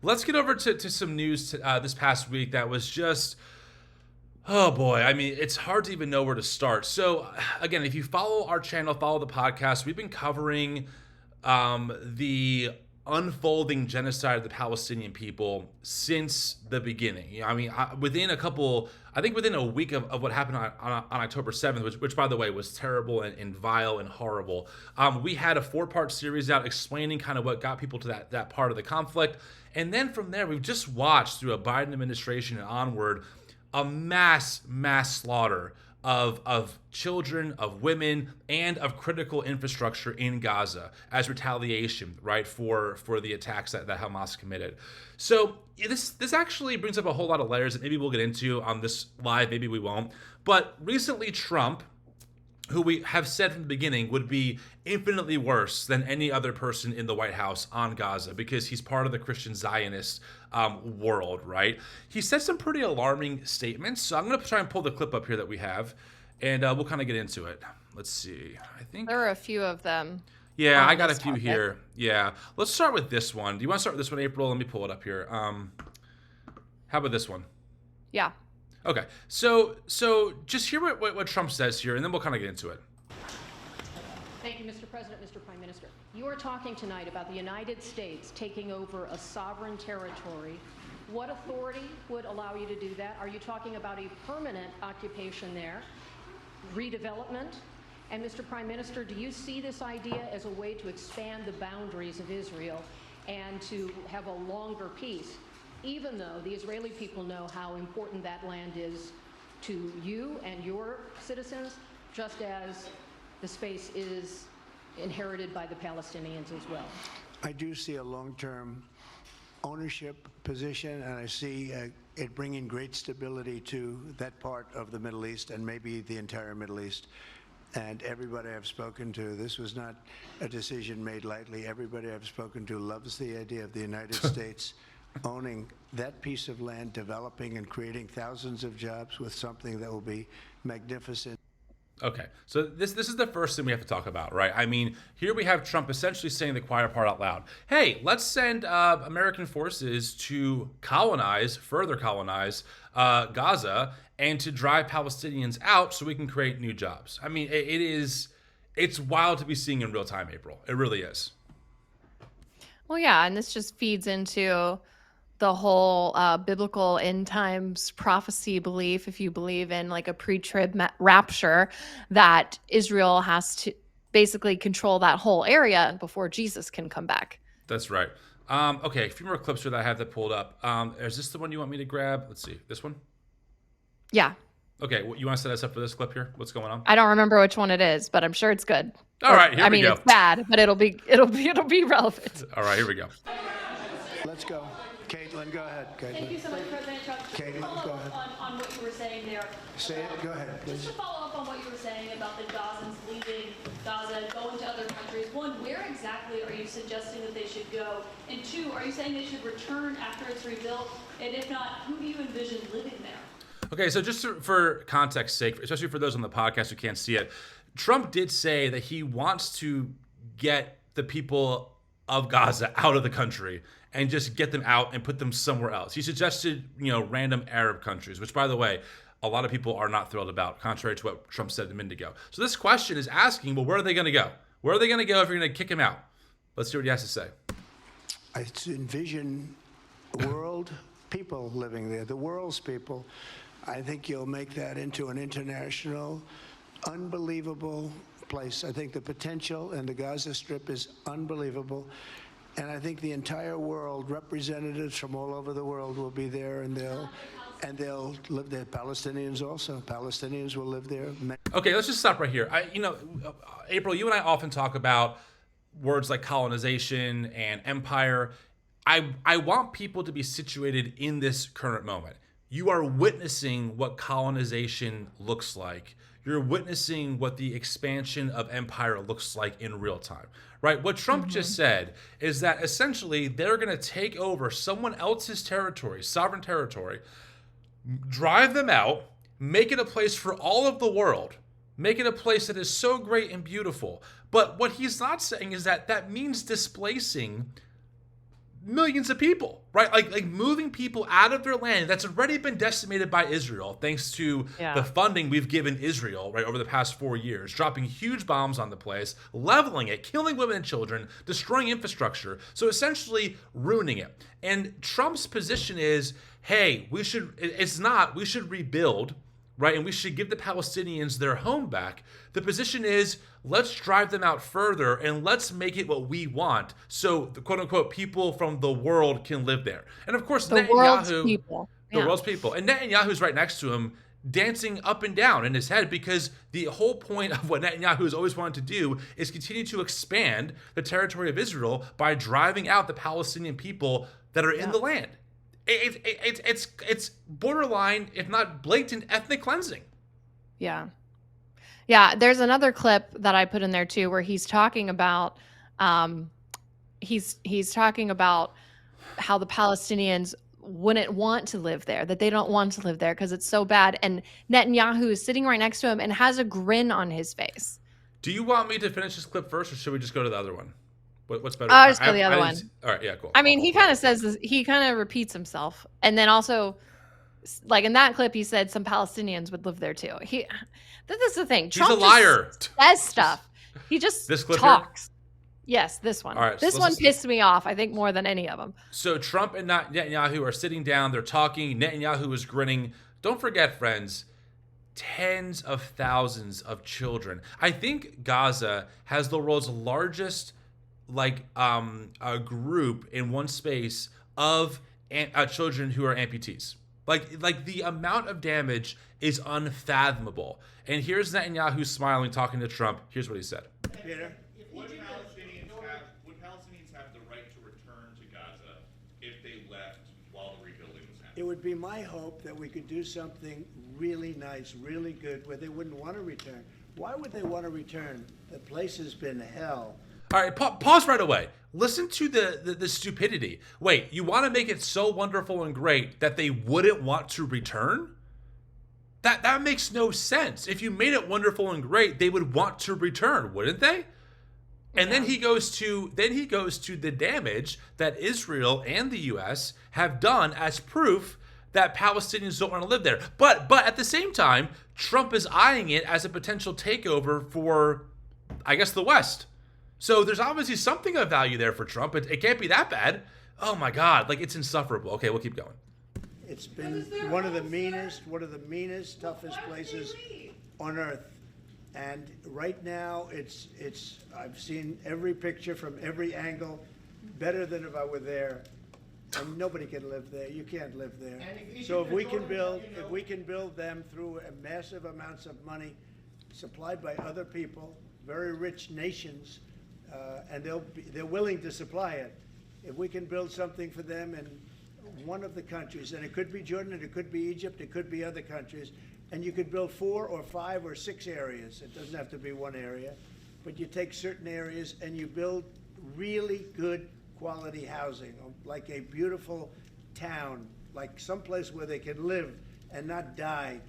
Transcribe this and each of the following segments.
let's get over to some news this past week that was just, oh boy. I mean, it's hard to even know where to start. So again, if you follow our channel, follow the podcast, we've been covering the unfolding genocide of the Palestinian people since the beginning. I mean, within a week of what happened on October 7th, which by the way was terrible and vile and horrible, we had a 4-part series out explaining kind of what got people to that part of the conflict. And then from there, we've just watched through a Biden administration and onward a mass slaughter of children, of women, and of critical infrastructure in Gaza as retaliation, right, for the attacks that Hamas committed. So this actually brings up a whole lot of layers that maybe we'll get into on this live, maybe we won't. But recently Trump, who we have said from the beginning would be infinitely worse than any other person in the White House on Gaza because he's part of the Christian Zionist world, right? He said some pretty alarming statements. So I'm going to try and pull the clip up here that we have, and we'll kind of get into it. Let's see. I think there are a few of them. Yeah, I got a few here. Yeah. Let's start with this one. Do you want to start with this one, April? Let me pull it up here. How about this one? Yeah. Okay, so just hear what Trump says here, and then we'll kind of get into it. Thank you, Mr. President, Mr. Prime Minister. You are talking tonight about the United States taking over a sovereign territory. What authority would allow you to do that? Are you talking about a permanent occupation there, redevelopment? And Mr. Prime Minister, do you see this idea as a way to expand the boundaries of Israel and to have a longer peace, even though the Israeli people know how important that land is to you and your citizens, just as the space is inherited by the Palestinians as well? I do see a long-term ownership position, and I see it bringing great stability to that part of the Middle East and maybe the entire Middle East. And everybody I've spoken to, this was not a decision made lightly. Everybody I've spoken to loves the idea of the United States owning that piece of land, developing and creating thousands of jobs with something that will be magnificent. Okay, so this is the first thing we have to talk about, right? I mean, here we have Trump essentially saying the quiet part out loud. Hey, let's send American forces to further colonize Gaza and to drive Palestinians out so we can create new jobs. I mean, it's wild to be seeing in real time, April. It really is. Well, yeah, and this just feeds into the whole biblical end times prophecy belief, if you believe in like a pre-trib rapture, that Israel has to basically control that whole area before Jesus can come back. That's right. Okay, a few more clips here that I have that pulled up. Is this the one you want me to grab? Let's see. This one? Yeah. Okay, you want to set us up for this clip here? What's going on? I don't remember which one it is, but I'm sure it's good. All right, here we go. It's bad, but it'll be relevant. All right, here we go. Let's go. Caitlin, go ahead. Caitlin. Thank you so much, President Trump. Caitlin, go ahead. On what you were saying there. Say it. Go ahead, please. Just to follow up on what you were saying about the Gazans leaving Gaza, going to other countries. One, where exactly are you suggesting that they should go? And two, are you saying they should return after it's rebuilt? And if not, who do you envision living there? Okay, so just for context's sake, especially for those on the podcast who can't see it, Trump did say that he wants to get the people of Gaza out of the country and just get them out and put them somewhere else. He suggested, random Arab countries, which, by the way, a lot of people are not thrilled about, contrary to what Trump said a minute ago. So this question is asking, well, where are they going to go? Where are they going to go if you're going to kick him out? Let's see what he has to say. I envision world people living there, the world's people. I think you'll make that into an international, unbelievable place. I think the potential in the Gaza Strip is unbelievable. And I think the entire world, representatives from all over the world will be there, and they'll live there. Palestinians also. Palestinians will live there. Okay, let's just stop right here. April, you and I often talk about words like colonization and empire. I want people to be situated in this current moment. You are witnessing what colonization looks like. You're witnessing what the expansion of empire looks like in real time, right? What Trump just said is that essentially they're going to take over someone else's territory, sovereign territory, drive them out, make it a place for all of the world, make it a place that is so great and beautiful. But what he's not saying is that means displacing millions of people, right? Like moving people out of their land that's already been decimated by Israel, thanks to the funding we've given Israel, right, over the past 4 years, dropping huge bombs on the place, leveling it, killing women and children, destroying infrastructure, so essentially ruining it. And Trump's position is, hey, we should rebuild, right? And we should give the Palestinians their home back. The position is, let's drive them out further and let's make it what we want, so the quote unquote people from the world can live there. And of course, The world's people. The world's people. And Netanyahu's right next to him, dancing up and down in his head, because the whole point of what Netanyahu has always wanted to do is continue to expand the territory of Israel by driving out the Palestinian people that are in the land. It's borderline, if not blatant, ethnic cleansing. Yeah. Yeah, there's another clip that I put in there too, where he's talking about he's talking about how the Palestinians wouldn't want to live there, that they don't want to live there because it's so bad. And Netanyahu is sitting right next to him and has a grin on his face. Do you want me to finish this clip first, or should we just go to the other one? What's better? I'll just go to the other one. All right, yeah, cool. I mean, he kind of says this, he kind of repeats himself. And then also, like in that clip, he said some Palestinians would live there too. This is the thing. Trump He's a liar. Says stuff. He just this clip talks. Here? Yes, this one. All right, this one pissed me off, I think, more than any of them. So Trump and Netanyahu are sitting down. They're talking. Netanyahu is grinning. Don't forget, friends, tens of thousands of children. I think Gaza has the world's largest a group in one space of children who are amputees. Like the amount of damage is unfathomable. And here's Netanyahu smiling, talking to Trump. Here's what he said. Peter? Would Palestinians have the right to return to Gaza if they left while the rebuilding was happening? It would be my hope that we could do something really nice, really good, where they wouldn't want to return. Why would they want to return? The place has been hell. All right, pause right away. Listen to the stupidity. Wait, you want to make it so wonderful and great that they wouldn't want to return? That makes no sense. If you made it wonderful and great, they would want to return, wouldn't they? And then he goes to the damage that Israel and the U.S. have done as proof that Palestinians don't want to live there. But at the same time, Trump is eyeing it as a potential takeover for, I guess, the West. So there's obviously something of value there for Trump. It can't be that bad. Oh my God, it's insufferable. Okay, we'll keep going. It's been one of the meanest, toughest places on earth. And right now, I've seen every picture from every angle, better than if I were there. And nobody can live there. You can't live there. So if we can build them through massive amounts of money supplied by other people, very rich nations, and they're willing to supply it. If we can build something for them in one of the countries, and it could be Jordan, and it could be Egypt, it could be other countries, and you could build 4 or 5 or 6 areas. It doesn't have to be one area, but you take certain areas and you build really good quality housing, like a beautiful town, like someplace where they can live and not die,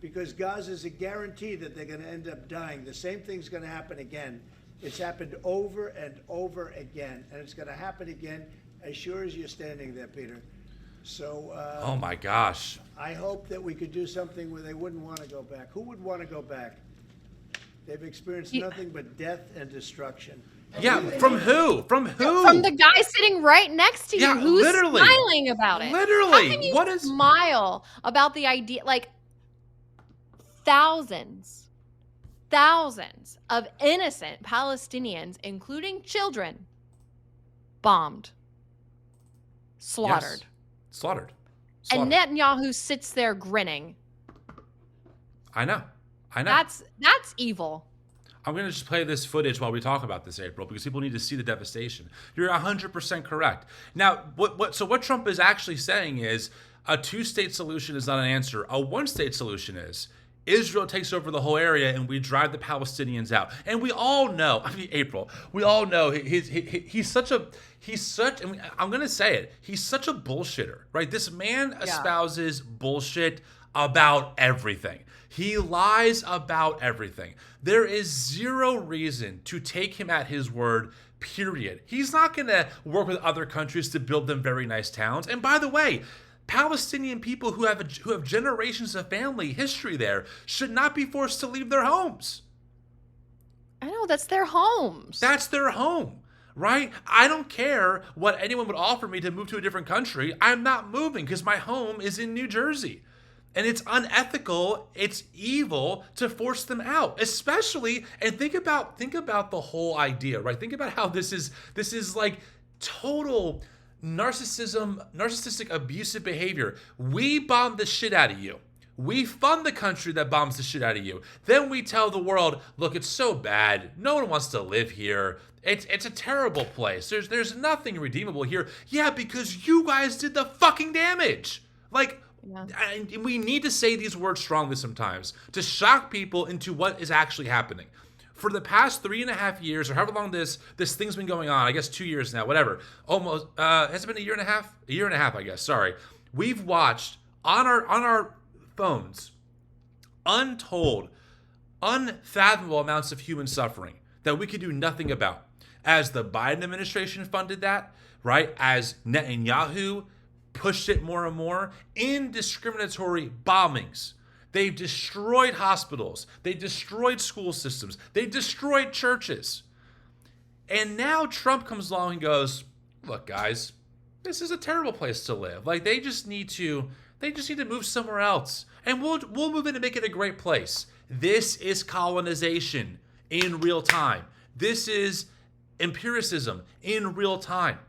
because Gaza is a guarantee that they're going to end up dying. The same thing's going to happen again. It's happened over and over again, and it's going to happen again as sure as you're standing there, Peter. So, oh my gosh. I hope that we could do something where they wouldn't want to go back. Who would want to go back? They've experienced nothing but death and destruction. Yeah, from who? From who? From the guy sitting right next to you, who's literally smiling about it. Literally. How can you smile about the idea? Like, thousands of innocent Palestinians, including children, bombed, slaughtered. Yes. Slaughtered. And Netanyahu sits there grinning. I know. That's evil. I'm going to just play this footage while we talk about this, April, because people need to see the devastation. You're 100% correct. Now, what Trump is actually saying is a 2-state solution is not an answer. A 1-state solution is Israel takes over the whole area and we drive the Palestinians out. And we all know, April, we all know he's such, I'm going to say it, he's such a bullshitter, right? This man espouses bullshit about everything. He lies about everything. There is zero reason to take him at his word, period. He's not going to work with other countries to build them very nice towns. And by the way, Palestinian people who have generations of family history there should not be forced to leave their homes. I know, that's their homes. That's their home, right? I don't care what anyone would offer me to move to a different country. I'm not moving because my home is in New Jersey. And it's unethical, it's evil to force them out, especially, and think about the whole idea, right? Think about how this is like total narcissistic abusive behavior. We bomb the shit out of you. We fund the country that bombs the shit out of you. Then we tell the world, look, it's so bad. No one wants to live here. It's a terrible place. There's nothing redeemable here. Yeah, because you guys did the fucking damage. Like, yeah. And we need to say these words strongly sometimes to shock people into what is actually happening. For the past 3.5 years, or however long this thing's been going on, I guess 2 years now, whatever, almost, has it been a year and a half? A year and a half, I guess, sorry. We've watched on our phones untold, unfathomable amounts of human suffering that we could do nothing about. As the Biden administration funded that, right? As Netanyahu pushed it more and more, indiscriminatory bombings. They've destroyed hospitals. They destroyed school systems. They destroyed churches. And now Trump comes along and goes, look, guys, this is a terrible place to live. Like, they just need to move somewhere else. And we'll move in and make it a great place. This is colonization in real time. This is empiricism in real time.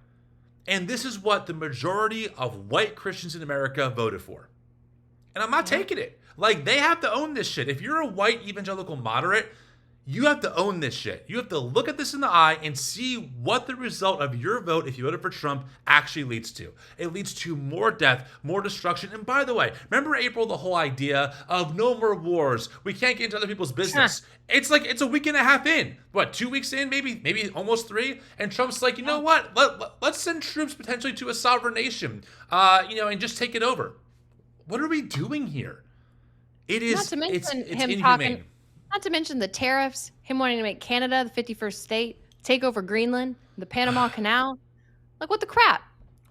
And this is what the majority of white Christians in America voted for. And I'm not taking it. Like, they have to own this shit. If you're a white evangelical moderate, you have to own this shit. You have to look at this in the eye and see what the result of your vote, if you voted for Trump, actually leads to. It leads to more death, more destruction. And by the way, remember, April, the whole idea of no more wars. We can't get into other people's business. It's like, it's a week and a half in. What, 2 weeks in? Maybe almost 3? And Trump's like, you know what? Let's send troops potentially to a sovereign nation, and just take it over. What are we doing here? It is, not to mention it's him inhumane. Not to mention the tariffs, him wanting to make Canada the 51st state, take over Greenland, the Panama Canal. Like, what the crap?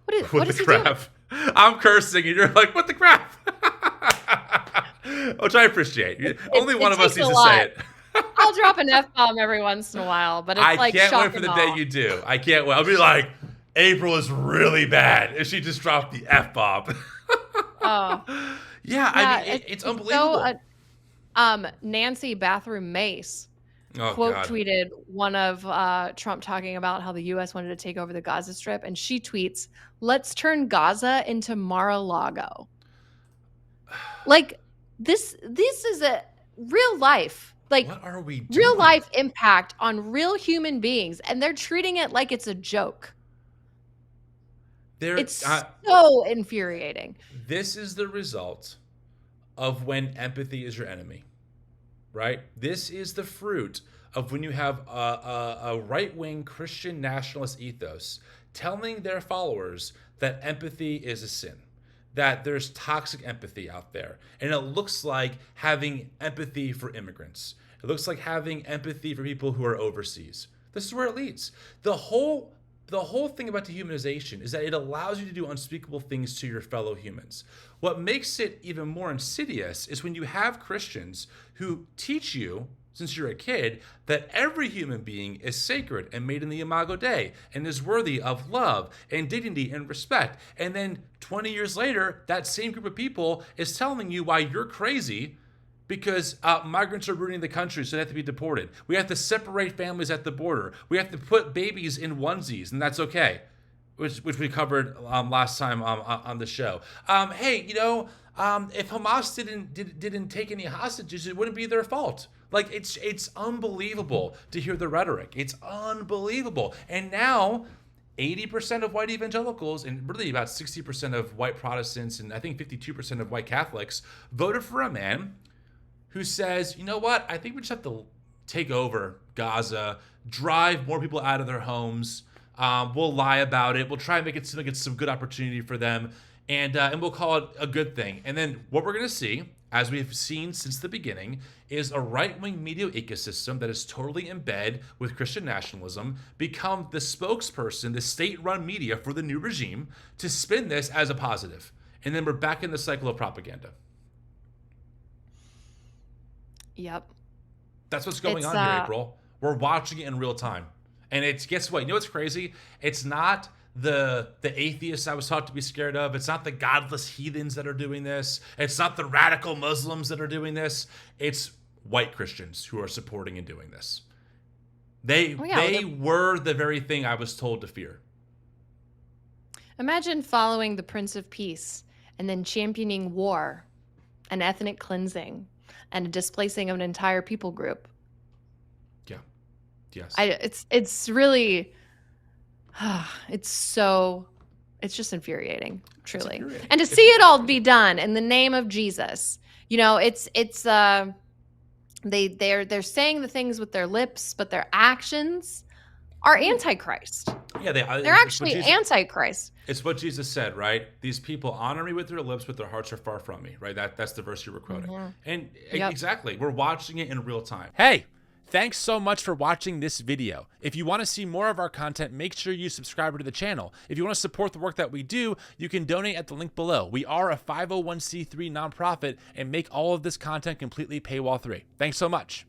What is he doing? I'm cursing, and you're like, what the crap? Which I appreciate. Only one of us needs to say it. I'll drop an F-bomb every once in a while, but it's like I can't wait for the day you do. I can't wait. I'll be like, April is really bad if she just dropped the F-bomb. Oh. Yeah, I mean, it's unbelievable. So, Nancy Bathroom Mace quote tweeted one of Trump talking about how the U.S. wanted to take over the Gaza Strip, and she tweets, "Let's turn Gaza into Mar-a-Lago." Like, this is a real life, like, what are we doing? Real life impact on real human beings, and they're treating it like it's a joke. It's so infuriating. This is the result of when empathy is your enemy, right? This is the fruit of when you have a right-wing Christian nationalist ethos telling their followers that empathy is a sin, that there's toxic empathy out there. And it looks like having empathy for immigrants. It looks like having empathy for people who are overseas. This is where it leads. The whole thing about dehumanization is that it allows you to do unspeakable things to your fellow humans. What makes it even more insidious is when you have Christians who teach you, since you're a kid, that every human being is sacred and made in the Imago Dei and is worthy of love and dignity and respect. And then 20 years later, that same group of people is telling you why you're crazy because migrants are ruining the country, so they have to be deported. We have to separate families at the border. We have to put babies in onesies, and that's okay, which we covered last time on the show. Hey, if Hamas didn't take any hostages, it wouldn't be their fault. Like, it's unbelievable to hear the rhetoric. It's unbelievable. And now 80% of white evangelicals and really about 60% of white Protestants and I think 52% of white Catholics voted for a man who says, you know what, I think we just have to take over Gaza, drive more people out of their homes. We'll lie about it. We'll try and make it seem like it's some good opportunity for them. and we'll call it a good thing. And then what we're going to see, as we've seen since the beginning, is a right-wing media ecosystem that is totally in bed with Christian nationalism become the spokesperson, the state-run media for the new regime to spin this as a positive. And then we're back in the cycle of propaganda. Yep. That's what's going on here, April. We're watching it in real time. And it's, guess what? You know what's crazy? It's not the atheists I was taught to be scared of. It's not the godless heathens that are doing this. It's not the radical Muslims that are doing this. It's white Christians who are supporting and doing this. They were the very thing I was told to fear. Imagine following the Prince of Peace and then championing war and ethnic cleansing and displacing of an entire people group. Yeah. Yes. It's really, it's just infuriating, truly. Infuriating. And to see it all be done in the name of Jesus, you know, they're saying the things with their lips, but their actions are antichrist. Yeah, they're actually antichrist. It's what Jesus said, right? These people honor me with their lips, but their hearts are far from me, right? That's the verse you were quoting. Mm-hmm. And Yep. exactly, we're watching it in real time. Hey, thanks so much for watching this video. If you want to see more of our content, make sure you subscribe to the channel. If you want to support the work that we do, you can donate at the link below. We are a 501c3 nonprofit and make all of this content completely paywall-free. Thanks so much.